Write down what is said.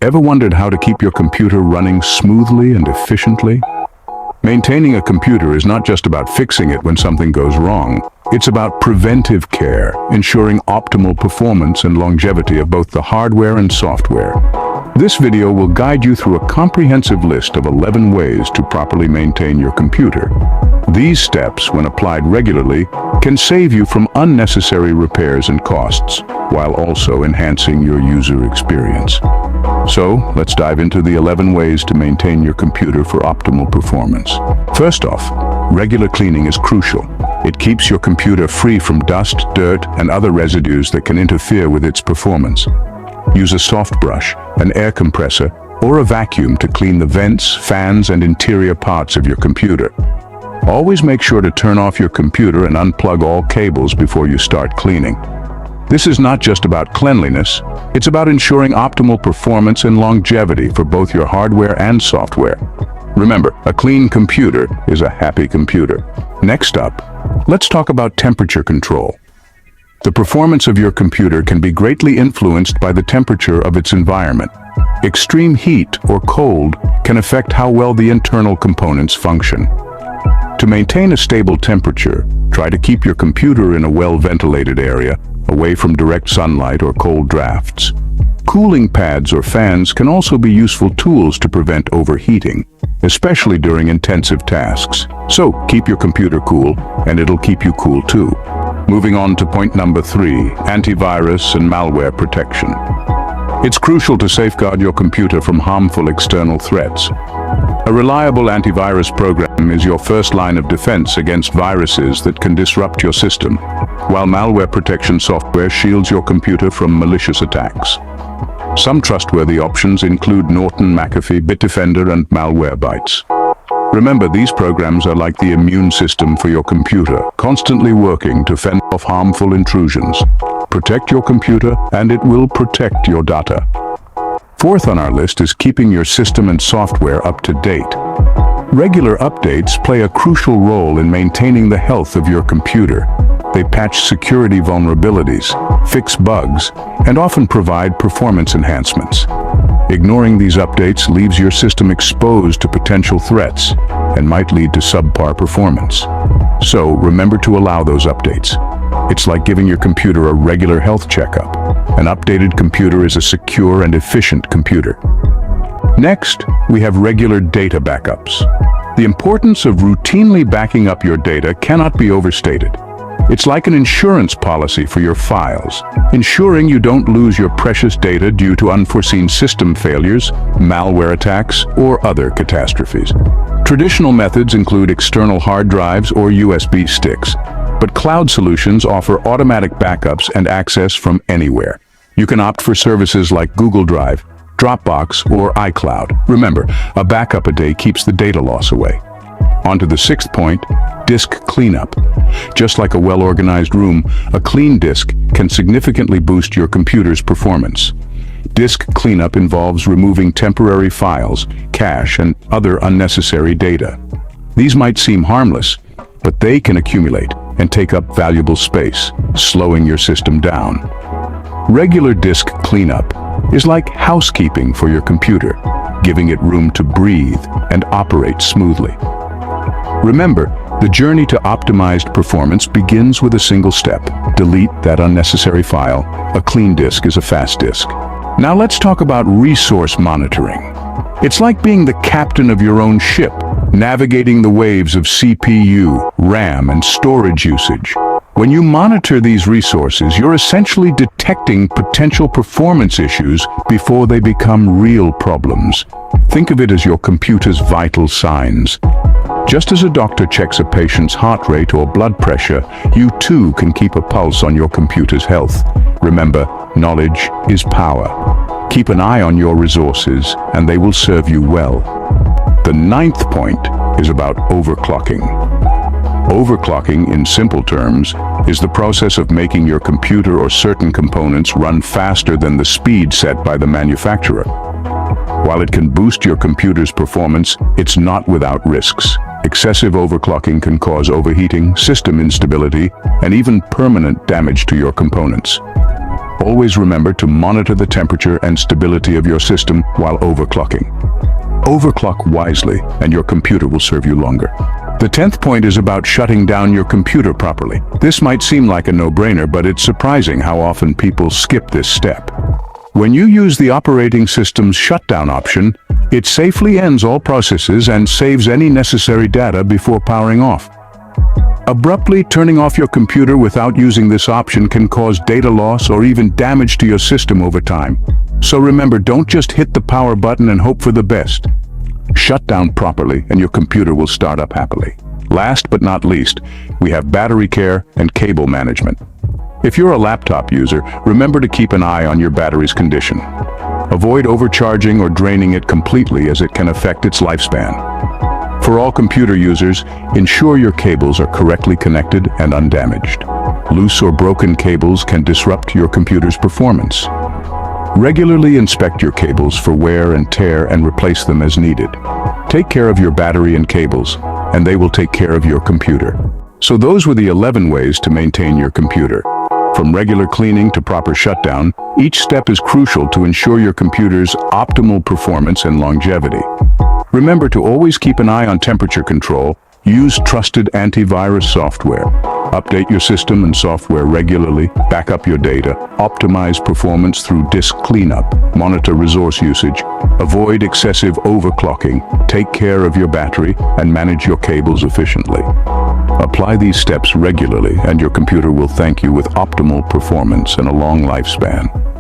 Ever wondered how to keep your computer running smoothly and efficiently? Maintaining a computer is not just about fixing it when something goes wrong. It's about preventive care, ensuring optimal performance and longevity of both the hardware and software. This video will guide you through a comprehensive list of 11 ways to properly maintain your computer. These steps, when applied regularly, can save you from unnecessary repairs and costs, while also enhancing your user experience. So, let's dive into the 11 ways to maintain your computer for optimal performance. First off, regular cleaning is crucial. It keeps your computer free from dust, dirt, and other residues that can interfere with its performance. Use a soft brush, an air compressor, or a vacuum to clean the vents, fans, and interior parts of your computer. Always make sure to turn off your computer and unplug all cables before you start cleaning. This is not just about cleanliness, it's about ensuring optimal performance and longevity for both your hardware and software. Remember, a clean computer is a happy computer. Next up, let's talk about temperature control. The performance of your computer can be greatly influenced by the temperature of its environment. Extreme heat or cold can affect how well the internal components function. To maintain a stable temperature, try to keep your computer in a well-ventilated area, away from direct sunlight or cold drafts. Cooling pads or fans can also be useful tools to prevent overheating, especially during intensive tasks. So, keep your computer cool, and it'll keep you cool too. Moving on to point number 3, antivirus and malware protection. It's crucial to safeguard your computer from harmful external threats. A reliable antivirus program is your first line of defense against viruses that can disrupt your system, while malware protection software shields your computer from malicious attacks. Some trustworthy options include Norton McAfee, Bitdefender, and Malwarebytes. Remember, these programs are like the immune system for your computer, constantly working to fend off harmful intrusions. Protect your computer, and it will protect your data. Fourth on our list is keeping your system and software up to date. Regular updates play a crucial role in maintaining the health of your computer. They patch security vulnerabilities, fix bugs, and often provide performance enhancements. Ignoring these updates leaves your system exposed to potential threats and might lead to subpar performance. So, remember to allow those updates. It's like giving your computer a regular health checkup. An updated computer is a secure and efficient computer. Next, we have regular data backups. The importance of routinely backing up your data cannot be overstated. It's like an insurance policy for your files, ensuring you don't lose your precious data due to unforeseen system failures, malware attacks, or other catastrophes. Traditional methods include external hard drives or USB sticks, but cloud solutions offer automatic backups and access from anywhere. You can opt for services like Google Drive, Dropbox, or iCloud. Remember, a backup a day keeps the data loss away. On to the 6th point, disk cleanup. Just like a well-organized room, a clean disk can significantly boost your computer's performance. Disk cleanup involves removing temporary files, cache, and other unnecessary data. These might seem harmless, but they can accumulate and take up valuable space, slowing your system down. Regular disk cleanup is like housekeeping for your computer, giving it room to breathe and operate smoothly. Remember, the journey to optimized performance begins with a single step. Delete that unnecessary file. A clean disk is a fast disk. Now let's talk about resource monitoring. It's like being the captain of your own ship, navigating the waves of CPU, RAM, and storage usage. When you monitor these resources, you're essentially detecting potential performance issues before they become real problems. Think of it as your computer's vital signs. Just as a doctor checks a patient's heart rate or blood pressure, you too can keep a pulse on your computer's health. Remember, knowledge is power. Keep an eye on your resources, and they will serve you well. The 9th point is about overclocking. Overclocking, in simple terms, is the process of making your computer or certain components run faster than the speed set by the manufacturer. While it can boost your computer's performance, it's not without risks. Excessive overclocking can cause overheating, system instability, and even permanent damage to your components. Always remember to monitor the temperature and stability of your system while overclocking. Overclock wisely, and your computer will serve you longer. The 10th point is about shutting down your computer properly. This might seem like a no-brainer, but it's surprising how often people skip this step. When you use the operating system's shutdown option, it safely ends all processes and saves any necessary data before powering off. Abruptly turning off your computer without using this option can cause data loss or even damage to your system over time. So remember, don't just hit the power button and hope for the best. Shut down properly and your computer will start up happily. Last but not least, we have battery care and cable management. If you're a laptop user, remember to keep an eye on your battery's condition. Avoid overcharging or draining it completely, as it can affect its lifespan. For all computer users, ensure your cables are correctly connected and undamaged. Loose or broken cables can disrupt your computer's performance. Regularly inspect your cables for wear and tear and replace them as needed. Take care of your battery and cables, and they will take care of your computer. So those were the 11 ways to maintain your computer. From regular cleaning to proper shutdown, each step is crucial to ensure your computer's optimal performance and longevity. Remember to always keep an eye on temperature control. Use trusted antivirus software. Update your system and software regularly. Back up your data. Optimize performance through disk cleanup. Monitor resource usage. Avoid excessive overclocking. Take care of your battery and manage your cables efficiently. Apply these steps regularly and your computer will thank you with optimal performance and a long lifespan.